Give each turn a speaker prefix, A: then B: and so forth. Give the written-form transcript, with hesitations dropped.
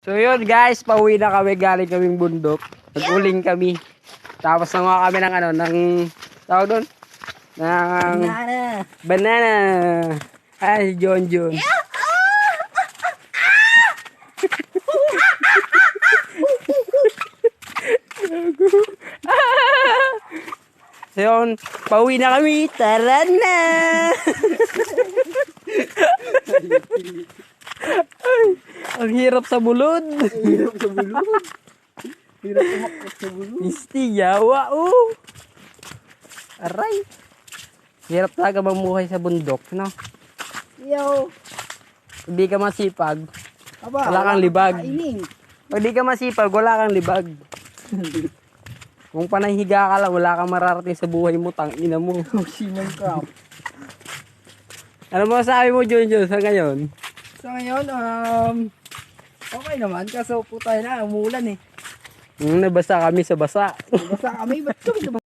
A: So yun guys, pauwi na kami, galing kaming bundok. Nag-uling kami. Tapos nanguha kami ng tawag doon? Ng banana. Ay, si John John. So yun, pauwi na kami. Tara na! Ang hirap sa bulod.
B: Hirap sa bulod. Hirap umakot sa bulod.
A: Isti, yawa, oh. Aray. Hirap talaga mamuhay sa bundok, no?
B: Yo.
A: Hindi ka masipag,
B: Aba,
A: wala kang libag.
B: kainin.
A: Pag di ka masipag, wala kang libag. Kung panahiga ka lang, wala kang mararating sa buhay mo, tangina mo.
B: Sinang crap.
A: Ano mo sabi mo, Junjun, sa ngayon?
B: So ngayon, okay naman. Kaso po tayo na, umulan eh.
A: Nabasa kami sa basa.
B: Basta kami, ba't kami